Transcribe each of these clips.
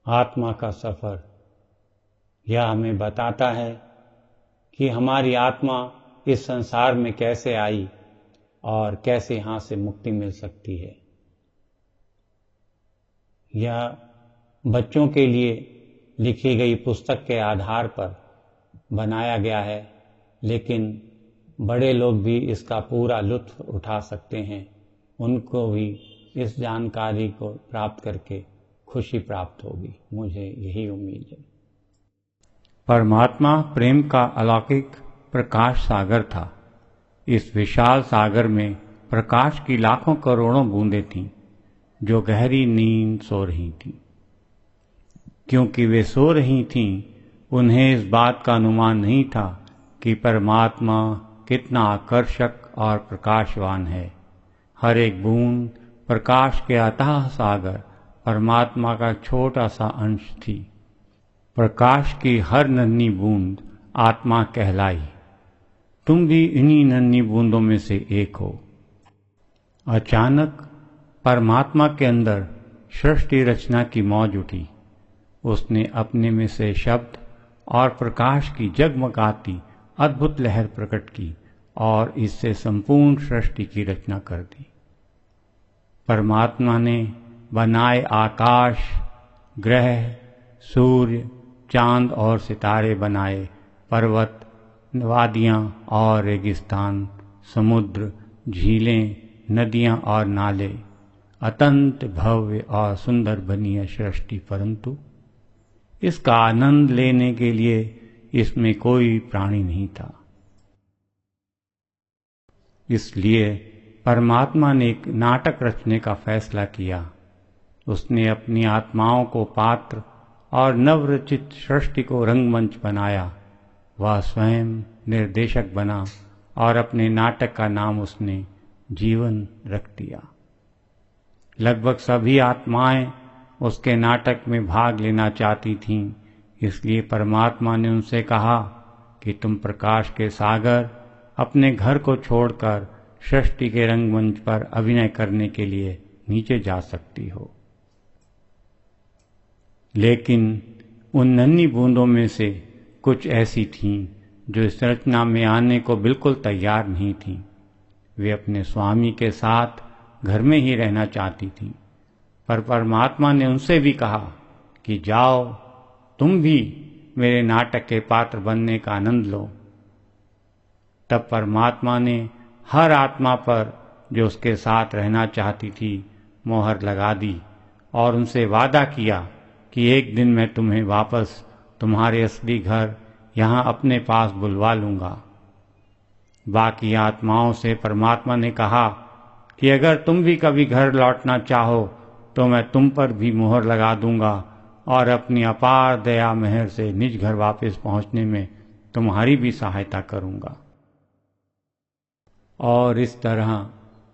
आत्मा का सफर। यह हमें बताता है कि हमारी आत्मा इस संसार में कैसे आई और कैसे यहाँ से मुक्ति मिल सकती है। यह बच्चों के लिए लिखी गई पुस्तक के आधार पर बनाया गया है, लेकिन बड़े लोग भी इसका पूरा लुत्फ उठा सकते हैं। उनको भी इस जानकारी को प्राप्त करके खुशी प्राप्त होगी, मुझे यही उम्मीद है। परमात्मा प्रेम का अलौकिक प्रकाश सागर था। इस विशाल सागर में प्रकाश की लाखों करोड़ों बूंदें थीं, जो गहरी नींद सो रही थीं। क्योंकि वे सो रही थीं, उन्हें इस बात का अनुमान नहीं था कि परमात्मा कितना आकर्षक और प्रकाशवान है। हर एक बूंद प्रकाश के अथाह सागर परमात्मा का छोटा सा अंश थी। प्रकाश की हर नन्ही बूंद आत्मा कहलाई। तुम भी इन्हीं नन्ही बूंदों में से एक हो। अचानक परमात्मा के अंदर सृष्टि रचना की मौज उठी। उसने अपने में से शब्द और प्रकाश की जगमगाती अद्भुत लहर प्रकट की और इससे संपूर्ण सृष्टि की रचना कर दी। परमात्मा ने बनाए आकाश, ग्रह, सूर्य, चांद और सितारे बनाए, पर्वत, वादियां और रेगिस्तान, समुद्र, झीलें, नदियां और नाले, अत्यंत भव्य और सुंदर बनी है सृष्टि। परंतु इसका आनंद लेने के लिए इसमें कोई प्राणी नहीं था। इसलिए परमात्मा ने एक नाटक रचने का फैसला किया। उसने अपनी आत्माओं को पात्र और नवरचित सृष्टि को रंगमंच बनाया। वह स्वयं निर्देशक बना और अपने नाटक का नाम उसने जीवन रख दिया। लगभग सभी आत्माएं उसके नाटक में भाग लेना चाहती थीं, इसलिए परमात्मा ने उनसे कहा कि तुम प्रकाश के सागर अपने घर को छोड़कर सृष्टि के रंगमंच पर अभिनय करने के लिए नीचे जा सकती हो। लेकिन उन नन्ही बूंदों में से कुछ ऐसी थीं जो इस रचना में आने को बिल्कुल तैयार नहीं थीं। वे अपने स्वामी के साथ घर में ही रहना चाहती थीं, पर परमात्मा ने उनसे भी कहा कि जाओ, तुम भी मेरे नाटक के पात्र बनने का आनंद लो। तब परमात्मा ने हर आत्मा पर जो उसके साथ रहना चाहती थी मोहर लगा दी और उनसे वादा किया कि एक दिन मैं तुम्हें वापस तुम्हारे असली घर यहाँ अपने पास बुलवा लूंगा। बाकी आत्माओं से परमात्मा ने कहा कि अगर तुम भी कभी घर लौटना चाहो तो मैं तुम पर भी मोहर लगा दूंगा और अपनी अपार दया मेहर से निज घर वापस पहुंचने में तुम्हारी भी सहायता करूंगा। और इस तरह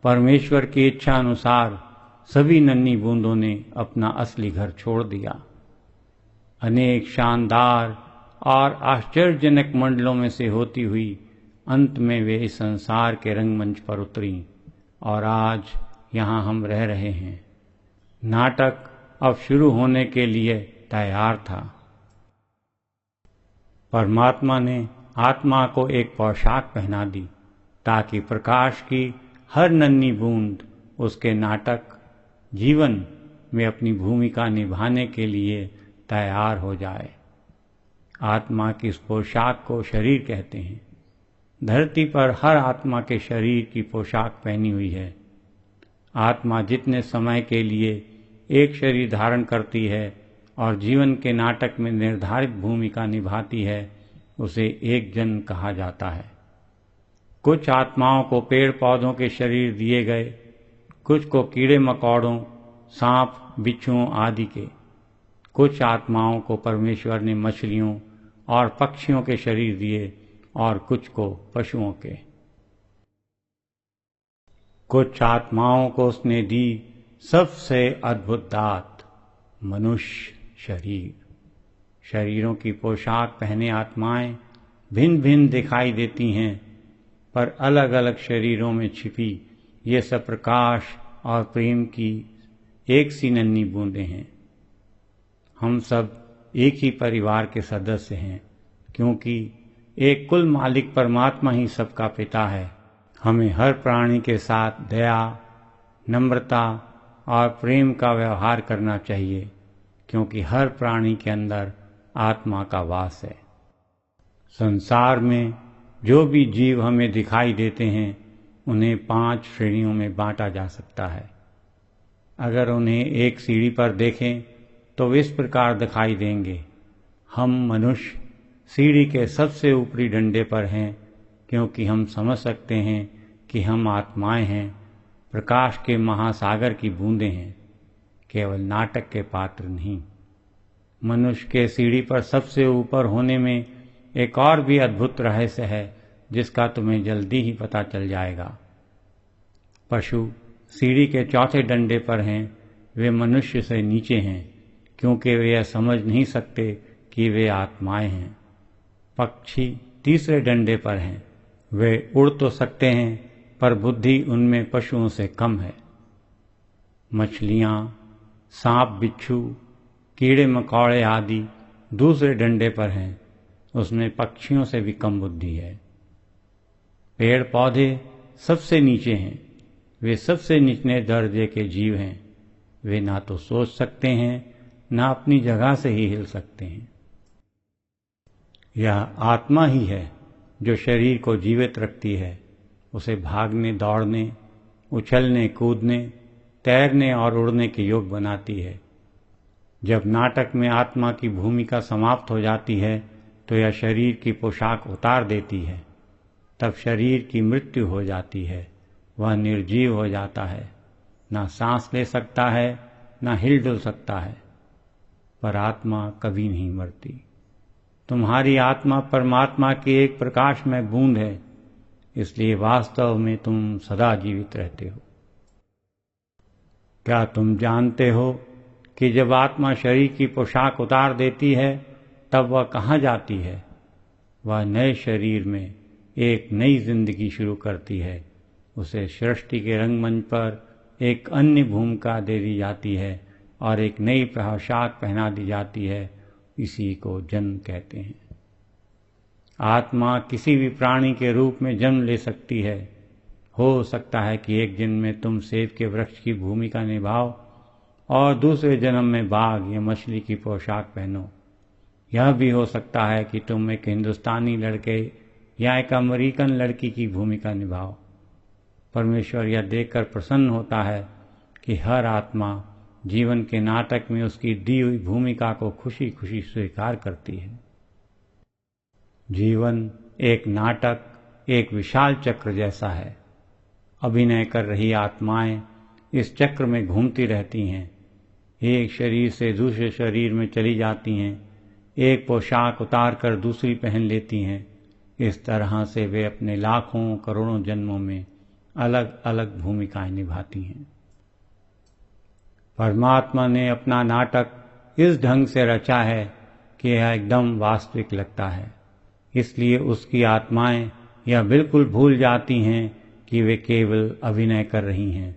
परमेश्वर की इच्छा अनुसार सभी नन्ही बूंदों ने अपना असली घर छोड़ दिया। अनेक शानदार और आश्चर्यजनक मंडलों में से होती हुई अंत में वे इस संसार के रंगमंच पर उतरी और आज यहाँ हम रह रहे हैं। नाटक अब शुरू होने के लिए तैयार था। परमात्मा ने आत्मा को एक पोशाक पहना दी ताकि प्रकाश की हर नन्ही बूंद उसके नाटक जीवन में अपनी भूमिका निभाने के लिए तैयार हो जाए। आत्मा की इस पोशाक को शरीर कहते हैं। धरती पर हर आत्मा के शरीर की पोशाक पहनी हुई है। आत्मा जितने समय के लिए एक शरीर धारण करती है और जीवन के नाटक में निर्धारित भूमिका निभाती है, उसे एक जन कहा जाता है। कुछ आत्माओं को पेड़ पौधों के शरीर दिए गए, कुछ को कीड़े मकोड़ों, सांप, बिच्छुओं आदि के। कुछ आत्माओं को परमेश्वर ने मछलियों और पक्षियों के शरीर दिए और कुछ को पशुओं के। कुछ आत्माओं को उसने दी सबसे अद्भुत दात, मनुष्य शरीर। शरीरों की पोशाक पहने आत्माएं भिन्न भिन्न दिखाई देती हैं, पर अलग अलग शरीरों में छिपी ये सब प्रकाश और प्रेम की एक सी नन्ही बूंदें हैं। हम सब एक ही परिवार के सदस्य हैं, क्योंकि एक कुल मालिक परमात्मा ही सबका पिता है। हमें हर प्राणी के साथ दया, नम्रता और प्रेम का व्यवहार करना चाहिए, क्योंकि हर प्राणी के अंदर आत्मा का वास है। संसार में जो भी जीव हमें दिखाई देते हैं, उन्हें 5 श्रेणियों में बांटा जा सकता है। अगर उन्हें एक सीढ़ी पर देखें तो इस प्रकार दिखाई देंगे। हम मनुष्य सीढ़ी के सबसे ऊपरी डंडे पर हैं, क्योंकि हम समझ सकते हैं कि हम आत्माएं हैं, प्रकाश के महासागर की बूंदें हैं, केवल नाटक के पात्र नहीं। मनुष्य के सीढ़ी पर सबसे ऊपर होने में एक और भी अद्भुत रहस्य है, जिसका तुम्हें जल्दी ही पता चल जाएगा। पशु सीढ़ी के चौथे डंडे पर हैं, वे मनुष्य से नीचे हैं, क्योंकि वे यह समझ नहीं सकते कि वे आत्माएं हैं। पक्षी तीसरे डंडे पर हैं, वे उड़ तो सकते हैं, पर बुद्धि उनमें पशुओं से कम है। मछलियां, सांप, बिच्छू, कीड़े मकोड़े आदि दूसरे डंडे पर हैं, उसमें पक्षियों से भी कम बुद्धि है। पेड़ पौधे सबसे नीचे हैं, वे सबसे निचले दर्जे के जीव हैं। वे ना तो सोच सकते हैं, ना अपनी जगह से ही हिल सकते हैं। यह आत्मा ही है जो शरीर को जीवित रखती है, उसे भागने, दौड़ने, उछलने, कूदने, तैरने और उड़ने के योग बनाती है। जब नाटक में आत्मा की भूमिका समाप्त हो जाती है तो यह शरीर की पोशाक उतार देती है। तब शरीर की मृत्यु हो जाती है, वह निर्जीव हो जाता है, ना सांस ले सकता है, ना हिलडुल सकता है। पर आत्मा कभी नहीं मरती। तुम्हारी आत्मा परमात्मा की एक प्रकाशमय बूंद है, इसलिए वास्तव में तुम सदा जीवित रहते हो। क्या तुम जानते हो कि जब आत्मा शरीर की पोशाक उतार देती है, तब वह कहाँ जाती है? वह नए शरीर में एक नई जिंदगी शुरू करती है। उसे सृष्टि के रंगमंच पर एक अन्य भूमिका दे दी जाती है और एक नई पोशाक पहना दी जाती है। इसी को जन्म कहते हैं। आत्मा किसी भी प्राणी के रूप में जन्म ले सकती है। हो सकता है कि एक जन्म में तुम सेब के वृक्ष की भूमिका निभाओ और दूसरे जन्म में बाघ या मछली की पोशाक पहनो। यह भी हो सकता है कि तुम एक हिंदुस्तानी लड़के या एक अमेरिकन लड़की की भूमिका निभाओ। परमेश्वर यह देखकर प्रसन्न होता है कि हर आत्मा जीवन के नाटक में उसकी दी हुई भूमिका को खुशी खुशी स्वीकार करती है। जीवन एक नाटक, एक विशाल चक्र जैसा है। अभिनय कर रही आत्माएं इस चक्र में घूमती रहती हैं, एक शरीर से दूसरे शरीर में चली जाती हैं, एक पोशाक उतार कर दूसरी पहन लेती हैं। इस तरह से वे अपने लाखों करोड़ों जन्मों में अलग अलग भूमिकाएं निभाती हैं। परमात्मा ने अपना नाटक इस ढंग से रचा है कि यह एकदम वास्तविक लगता है। इसलिए उसकी आत्माएं यह बिल्कुल भूल जाती हैं कि वे केवल अभिनय कर रही हैं।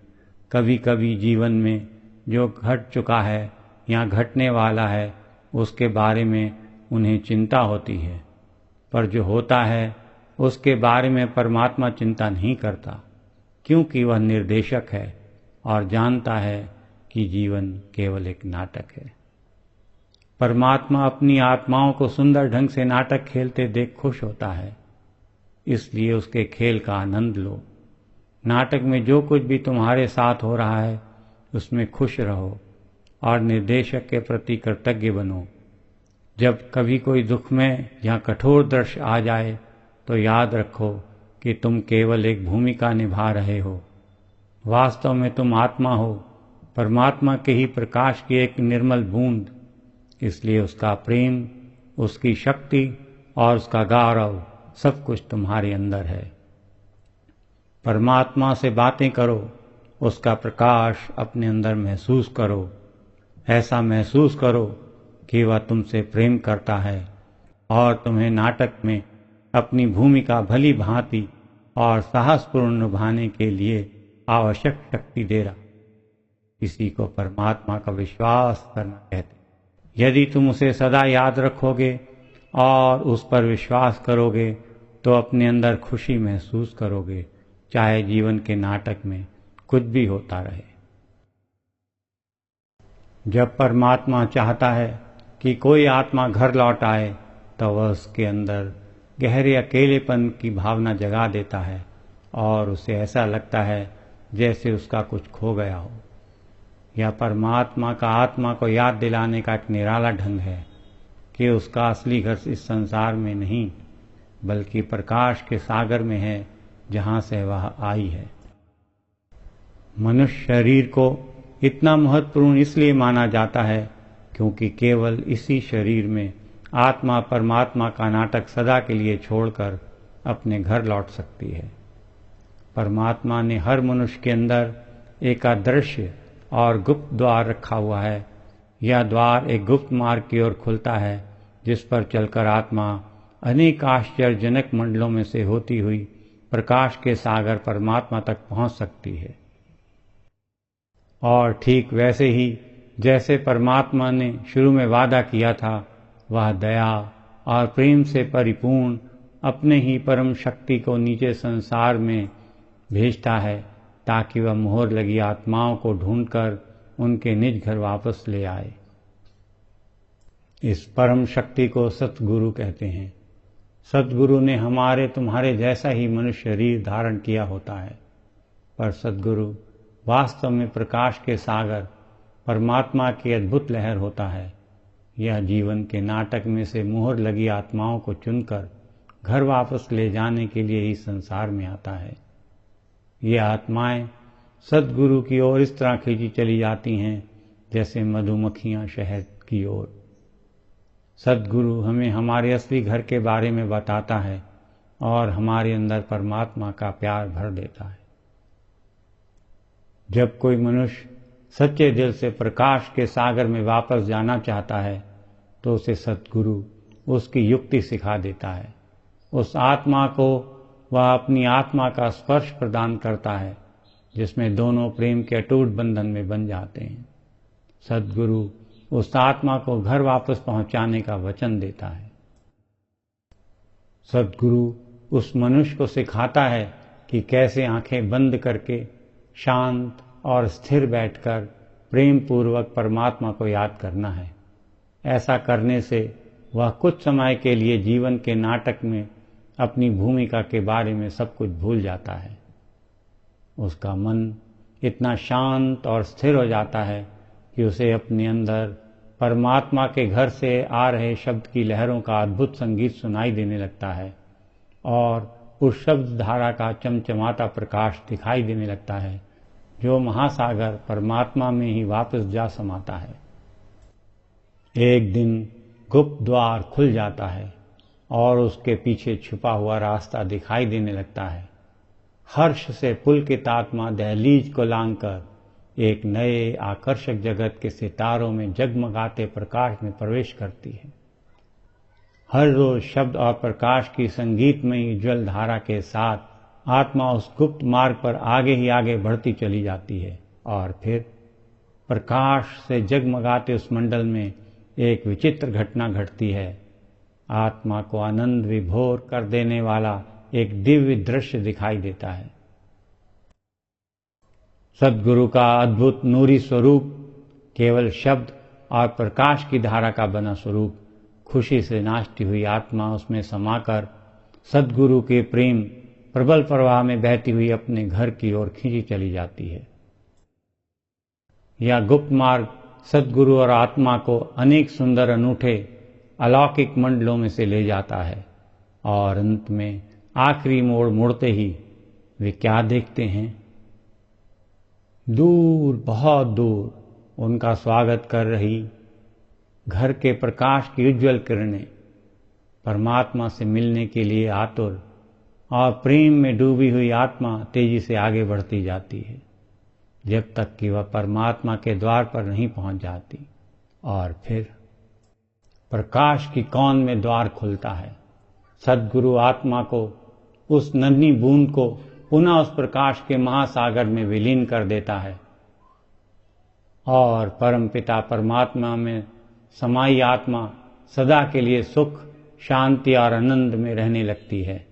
कभी कभी जीवन में जो घट चुका है या घटने वाला है, उसके बारे में उन्हें चिंता होती है, पर जो होता है उसके बारे में परमात्मा चिंता नहीं करता, क्योंकि वह निर्देशक है और जानता है कि जीवन केवल एक नाटक है। परमात्मा अपनी आत्माओं को सुंदर ढंग से नाटक खेलते देख खुश होता है, इसलिए उसके खेल का आनंद लो। नाटक में जो कुछ भी तुम्हारे साथ हो रहा है उसमें खुश रहो और निर्देशक के प्रति कृतज्ञ बनो। जब कभी कोई दुखमय या कठोर दृश्य आ जाए तो याद रखो कि तुम केवल एक भूमिका निभा रहे हो। वास्तव में तुम आत्मा हो, परमात्मा के ही प्रकाश की एक निर्मल बूंद। इसलिए उसका प्रेम, उसकी शक्ति और उसका गौरव सब कुछ तुम्हारे अंदर है। परमात्मा से बातें करो, उसका प्रकाश अपने अंदर महसूस करो। ऐसा महसूस करो कि वह तुमसे प्रेम करता है और तुम्हें नाटक में अपनी भूमिका भली भांति और साहसपूर्ण निभाने के लिए आवश्यक शक्ति दे रहा। इसी को परमात्मा का विश्वास करना कहते हैं। यदि तुम उसे सदा याद रखोगे और उस पर विश्वास करोगे तो अपने अंदर खुशी महसूस करोगे, चाहे जीवन के नाटक में कुछ भी होता रहे। जब परमात्मा चाहता है कि कोई आत्मा घर लौट आए तो वह उसके अंदर गहरे अकेलेपन की भावना जगा देता है और उसे ऐसा लगता है जैसे उसका कुछ खो गया हो। यह परमात्मा का आत्मा को याद दिलाने का एक निराला ढंग है कि उसका असली घर इस संसार में नहीं बल्कि प्रकाश के सागर में है जहां से वह आई है। मनुष्य शरीर को इतना महत्वपूर्ण इसलिए माना जाता है क्योंकि केवल इसी शरीर में आत्मा परमात्मा का नाटक सदा के लिए छोड़कर अपने घर लौट सकती है। परमात्मा ने हर मनुष्य के अंदर एक अदृश्य और गुप्त द्वार रखा हुआ है। यह द्वार एक गुप्त मार्ग की ओर खुलता है जिस पर चलकर आत्मा अनेक आश्चर्यजनक मंडलों में से होती हुई प्रकाश के सागर परमात्मा तक पहुंच सकती है। और ठीक वैसे ही जैसे परमात्मा ने शुरू में वादा किया था, वह दया और प्रेम से परिपूर्ण अपने ही परम शक्ति को नीचे संसार में भेजता है ताकि वह मोहर लगी आत्माओं को ढूंढकर उनके निज घर वापस ले आए। इस परम शक्ति को सतगुरु कहते हैं। सतगुरु ने हमारे तुम्हारे जैसा ही मनुष्य शरीर धारण किया होता है, पर सतगुरु वास्तव में प्रकाश के सागर परमात्मा की अद्भुत लहर होता है। यह जीवन के नाटक में से मोहर लगी आत्माओं को चुनकर घर वापस ले जाने के लिए ही संसार में आता है। ये आत्माएं सतगुरु की ओर इस तरह खींची चली जाती हैं जैसे मधुमक्खियां शहद की ओर। सतगुरु हमें हमारे असली घर के बारे में बताता है और हमारे अंदर परमात्मा का प्यार भर देता है। जब कोई मनुष्य सच्चे दिल से प्रकाश के सागर में वापस जाना चाहता है तो उसे सतगुरु उसकी युक्ति सिखा देता है। उस आत्मा को वह अपनी आत्मा का स्पर्श प्रदान करता है जिसमें दोनों प्रेम के अटूट बंधन में बन जाते हैं। सतगुरु उस आत्मा को घर वापस पहुंचाने का वचन देता है। सतगुरु उस मनुष्य को सिखाता है कि कैसे आंखें बंद करके शांत और स्थिर बैठकर प्रेम पूर्वक परमात्मा को याद करना है। ऐसा करने से वह कुछ समय के लिए जीवन के नाटक में अपनी भूमिका के बारे में सब कुछ भूल जाता है। उसका मन इतना शांत और स्थिर हो जाता है कि उसे अपने अंदर परमात्मा के घर से आ रहे शब्द की लहरों का अद्भुत संगीत सुनाई देने लगता है और उस शब्द धारा का चमचमाता प्रकाश दिखाई देने लगता है जो महासागर परमात्मा में ही वापस जा समाता है। एक दिन गुप्त द्वार खुल जाता है और उसके पीछे छुपा हुआ रास्ता दिखाई देने लगता है। हर्ष से पुलकित आत्मा दहलीज को लांघकर एक नए आकर्षक जगत के सितारों में जगमगाते प्रकाश में प्रवेश करती है। हर रोज शब्द और प्रकाश की संगीतमयी उज्ज्वल धारा के साथ आत्मा उस गुप्त मार्ग पर आगे ही आगे बढ़ती चली जाती है और फिर प्रकाश से जगमगाते उस मंडल में एक विचित्र घटना घटती है। आत्मा को आनंद विभोर कर देने वाला एक दिव्य दृश्य दिखाई देता है। सद्गुरु का अद्भुत नूरी स्वरूप, केवल शब्द और प्रकाश की धारा का बना स्वरूप, खुशी से नाचती हुई आत्मा उसमें समाकर सद्गुरु के प्रेम प्रबल प्रवाह में बहती हुई अपने घर की ओर खींची चली जाती है। यह गुप्त मार्ग सद्गुरु और आत्मा को अनेक सुंदर अनूठे अलौकिक मंडलों में से ले जाता है और अंत में आखिरी मोड़ मुड़ते ही वे क्या देखते हैं? दूर, बहुत दूर उनका स्वागत कर रही घर के प्रकाश की उज्ज्वल किरणें परमात्मा से मिलने के लिए आतुर और प्रेम में डूबी हुई आत्मा तेजी से आगे बढ़ती जाती है जब तक कि वह परमात्मा के द्वार पर नहीं पहुंच जाती। और फिर प्रकाश की कौन में द्वार खुलता है। सद्गुरु आत्मा को, उस नन्ही बूंद को पुनः उस प्रकाश के महासागर में विलीन कर देता है और परमपिता परमात्मा में समाई आत्मा सदा के लिए सुख, शांति और आनंद में रहने लगती है।